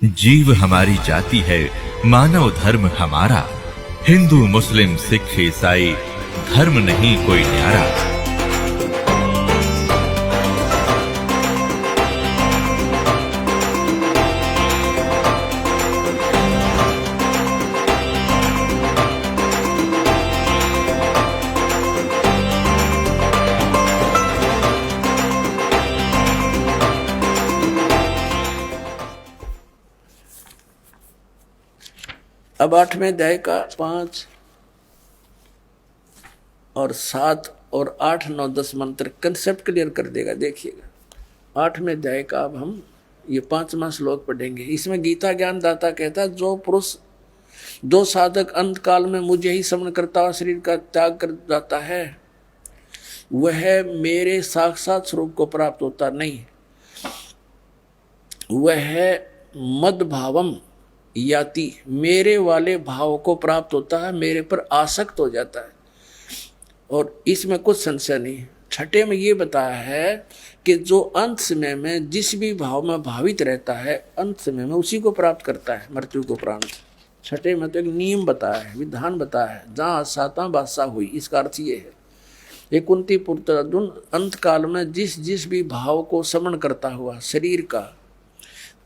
जीव हमारी जाति है, मानव धर्म हमारा। हिंदू मुस्लिम सिख ईसाई धर्म नहीं कोई न्यारा। अब 8वें अध्याय का 5 और 7 और 8, 9, 10 मंत्र कंसेप्ट क्लियर कर देगा। देखिएगा 8वें अध्याय का अब हम ये 5वां श्लोक पढ़ेंगे। इसमें गीता ज्ञान दाता कहता है, जो साधक अंत काल में मुझे ही स्मरण करता हुआ शरीर का त्याग कर जाता है वह मेरे साक्षात स्वरूप को प्राप्त होता नहीं, वह मद भावम याति, मेरे वाले भाव को प्राप्त होता है, मेरे पर आसक्त हो जाता है। और इसमें कुछ संशय नहीं। छठे में ये बताया है कि जो अंत समय में जिस भी भाव में भावित रहता है अंत समय में उसी को प्राप्त करता है मृत्यु को उपरांत। छठे में तो एक नियम बताया है, विधान बताया है, जहाँ साता बादशाह हुई। इसका अर्थ ये है, ये कुंती पुत्र अर्जुन अंत काल में जिस जिस भी भाव को स्मरण करता हुआ शरीर का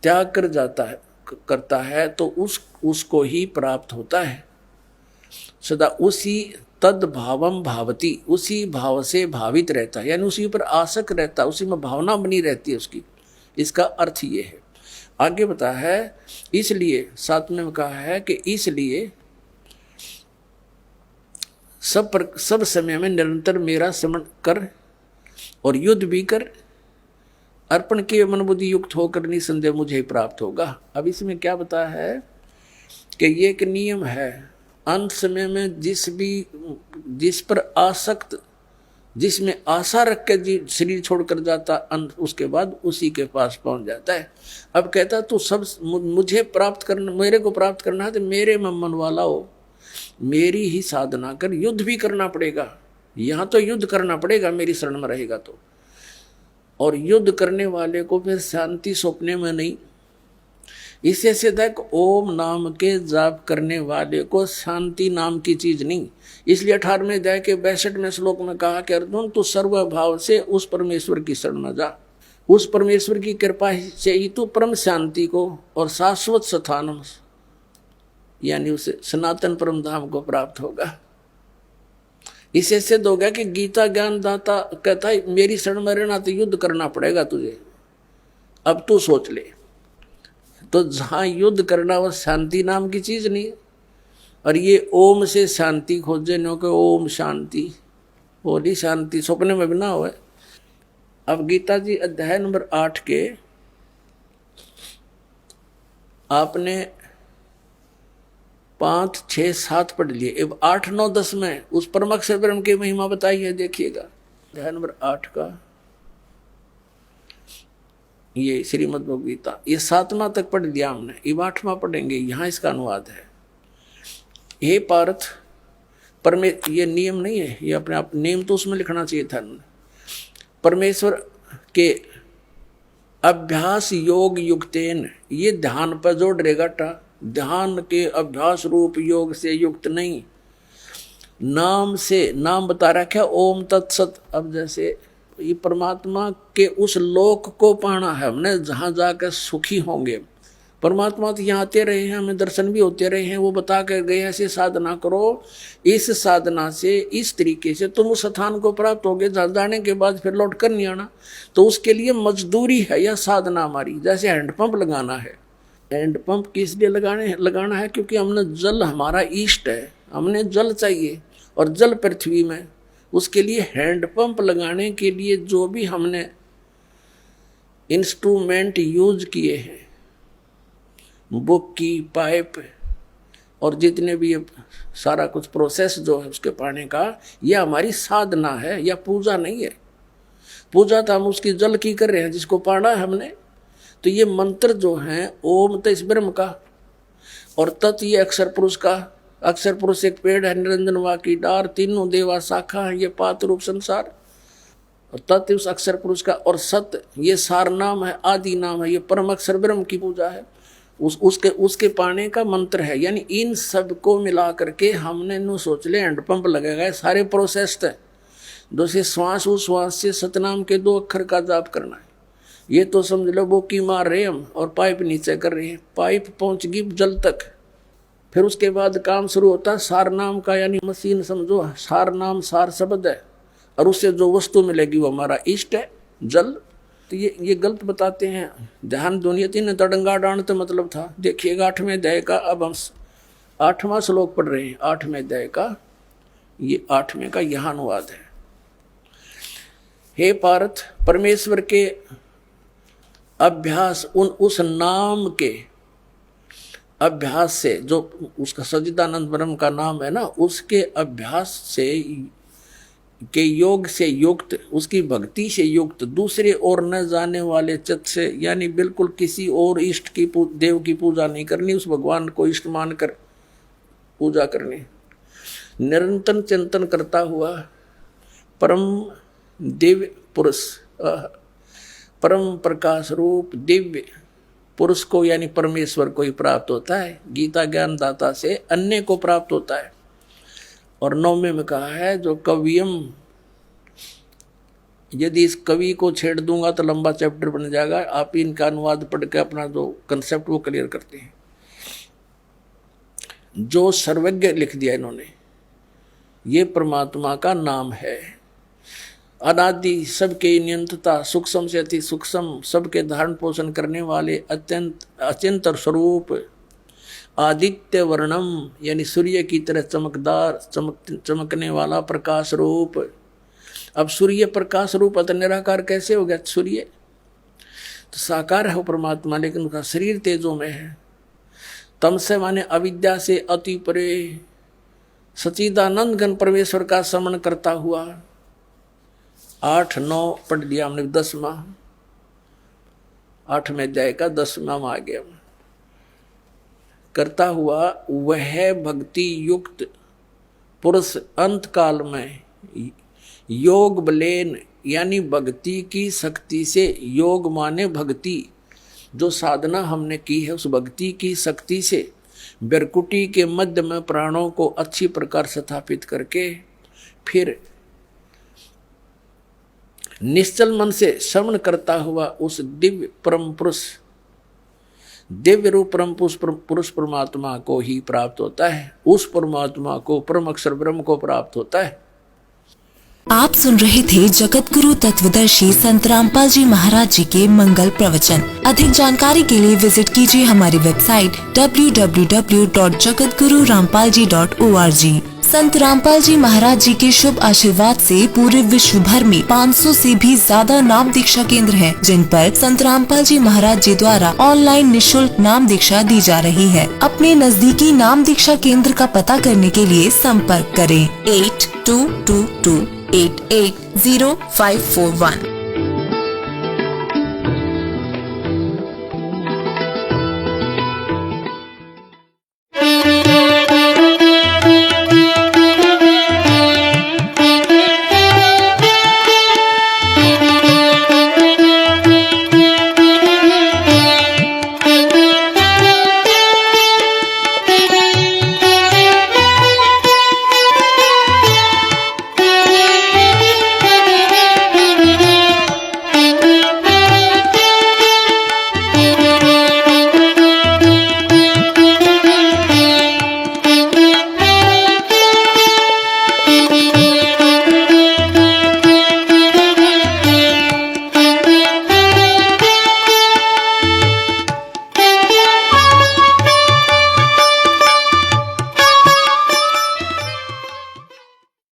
त्याग कर जाता है करता है तो उसको ही प्राप्त होता है। सदा उसी तद भावम भावती, उसी भाव से भावित रहता है, यानी उसी पर आसक्त रहता है, उसी में भावना बनी रहती है उसकी। इसका अर्थ ये है। आगे बताया है, इसलिए 7वें में कहा है कि इसलिए सब समय में निरंतर मेरा स्मरण कर और युद्ध भी कर, अर्पण के मन बुद्धि युक्त होकर निसंदेह मुझे ही प्राप्त होगा। अब इसमें क्या बताया है कि ये एक नियम है, अंत समय में जिस पर आसक्त, जिसमें आशा रख के शरीर छोड़कर जाता अंत, उसके बाद उसी के पास पहुंच जाता है। अब कहता तू सब मुझे प्राप्त करना, मेरे को प्राप्त करना है तो मेरे में मन वाला हो, मेरी ही साधना कर, युद्ध भी करना पड़ेगा। यहाँ तो युद्ध करना पड़ेगा मेरी शरण में रहेगा तो। और युद्ध करने वाले को फिर शांति सौंपने में नहीं, इससे सीधा ओम नाम के जाप करने वाले को शांति नाम की चीज नहीं। इसलिए 18वें अध्याय के 62वें श्लोक में कहा कि अर्जुन तू सर्वभाव से उस परमेश्वर की शरण में जा, उस परमेश्वर की कृपा से ही तू परम शांति को और शाश्वत स्थान यानी उसे सनातन परम धाम को प्राप्त होगा। इससे सिद्ध हो गया कि गीता ज्ञान दाता कहता है मेरी शरण में रहना तो युद्ध करना पड़ेगा तुझे। अब तू सोच ले, तो जहां युद्ध करना वो शांति नाम की चीज नहीं है। और ये ओम से शांति खोजे नो के ओम शांति, बोली शांति सपने में भी ना हो। अब गीता जी अध्याय नंबर 8 के आपने 5, 6, 7 पढ़ लिए। अब 8, 9, 10 में उस परम अक्षर ब्रह्म की महिमा बताई है। देखिएगा अध्याय नंबर 8 का ये श्रीमद् भगवद गीता, ये 7वां तक पढ़ लिया हमने, ये 8वां पढ़ेंगे। यहाँ इसका अनुवाद है। हे पार्थ, ये नियम नहीं है, ये अपने आप नेम तो उसमें लिखना चाहिए था। परमेश्वर के अभ्यास योग युक्तेन, ये ध्यान पर जोड़ रहेगा टा, ध्यान के अभ्यास रूप योग से युक्त नहीं, नाम से, नाम बता रखा है ओम तत्सत। अब जैसे ये परमात्मा के उस लोक को पाना है हमने जहां जाकर सुखी होंगे। परमात्मा तो यहाँ आते रहे हैं, हमें दर्शन भी होते रहे हैं, वो बता कर गए ऐसे साधना करो, इस साधना से इस तरीके से तुम उस स्थान को प्राप्त होगे जहाँ जाने के बाद फिर लौट कर नहीं आना। तो उसके लिए मजदूरी है या साधना हमारी। जैसे हैंडपंप लगाना है, हैंडपंप किस लिए लगाना है? क्योंकि हमने जल, हमारा इष्ट है, हमने जल चाहिए और जल पृथ्वी में, उसके लिए हैंडपंप लगाने के लिए जो भी हमने इंस्ट्रूमेंट यूज किए हैं, बुक की, पाइप और जितने भी ये सारा कुछ प्रोसेस जो है उसके पाने का, यह हमारी साधना है या पूजा नहीं है। पूजा तो हम उसकी जल की कर रहे हैं जिसको पाना है हमने। तो ये मंत्र जो हैं, ओम तो इस ब्रह्म का और तत् ये अक्षर पुरुष का। अक्षर पुरुष एक पेड़ है, निरंजन वा की डार, तीनों देवा शाखा है, ये पात रूप संसार। और तत् उस अक्षर पुरुष का, और सत्य ये सार नाम है, आदि नाम है, ये परम अक्षर ब्रह्म की पूजा है। उसके पाने का मंत्र है। यानी इन सब को मिला करके हमने नु सोच ले हैंडपंप लगेगा, सारे प्रोसेस है। दूसरे श्वास उश्वास से सतनाम के 2 अक्षर का जाप करना है। ये तो समझ लो वो की मार रहे हम और पाइप नीचे कर रहे हैं, पाइप पहुंच गई जल तक। फिर उसके बाद काम शुरू होता है सार नाम का, यानी मशीन समझो, सार नाम सार शब्द है और उससे जो वस्तु मिलेगी वो हमारा इष्ट है, जल। तो ये गलत बताते हैं। ध्यान दुनिया तीन तड़ंगा डांड तो मतलब था। देखिएगा 8वें अध्याय का, अब हम 8वां श्लोक पढ़ रहे हैं 8वें अध्याय का, ये 8वें का यहाँ अनुवाद है। हे पार्थ, परमेश्वर के अभ्यास उस नाम के अभ्यास से, जो उसका सच्चिदानंद ब्रह्म का नाम है ना, उसके अभ्यास से के योग से युक्त, उसकी भक्ति से युक्त, दूसरे और न जाने वाले चित्त से, यानी बिल्कुल किसी और इष्ट की देव की पूजा नहीं करनी, उस भगवान को इष्ट मान कर पूजा करनी। निरंतर चिंतन करता हुआ परम दिव्य पुरुष, परम प्रकाश रूप दिव्य पुरुष को, यानी परमेश्वर को ही प्राप्त होता है। गीता ज्ञान दाता से अन्य को प्राप्त होता है। और 9वें में कहा है जो कवियम, यदि इस कवि को छेड़ दूंगा तो लंबा चैप्टर बन जाएगा, आप इनका अनुवाद पढ़ के अपना जो कंसेप्ट वो क्लियर करते हैं। जो सर्वज्ञ लिख दिया इन्होंने, ये परमात्मा का नाम है। अनादि, सबके नियंत्रता, सूक्ष्म से अति सूक्ष्म, सबके धारण पोषण करने वाले, अत्यंत अचिंत स्वरूप, आदित्य वर्णम, यानी सूर्य की तरह चमकदार, चमकने वाला प्रकाश रूप। अब सूर्य प्रकाश रूप अतः निराकार कैसे हो गया? सूर्य तो साकार है वो परमात्मा, लेकिन उसका शरीर तेजों में है। तम से माने अविद्या से अति परे सच्चिदानंद घन परमेश्वर का स्मरण करता हुआ। 8, 9 पढ़ लिया हमने, 10वां 8वें अध्याय का 10वां में आ गया। करता हुआ वह भक्ति युक्त पुरुष अंत काल में योग बलेन, यानी भक्ति की शक्ति से, योग माने भक्ति, जो साधना हमने की है उस भक्ति की शक्ति से बिरकुटी के मध्य में प्राणों को अच्छी प्रकार स्थापित करके फिर निश्चल मन से श्रवण करता हुआ उस दिव्य परम पुरुष, दिव्य रूप परम पुरुष परमात्मा को ही प्राप्त होता है। उस परमात्मा को, परम अक्षर ब्रह्म को प्राप्त होता है। आप सुन रहे थे जगत गुरु तत्वदर्शी संत रामपाल जी महाराज जी के मंगल प्रवचन। अधिक जानकारी के लिए विजिट कीजिए हमारी वेबसाइट www.jagatgururampalji.org। संत रामपाल जी महाराज जी के शुभ आशीर्वाद से पूरे विश्व भर में 500 से भी ज्यादा नाम दीक्षा केंद्र हैं, जिन पर संत रामपाल जी महाराज जी द्वारा ऑनलाइन निशुल्क नाम दीक्षा दी जा रही है। अपने नजदीकी नाम दीक्षा केंद्र का पता करने के लिए संपर्क करें 8222880541।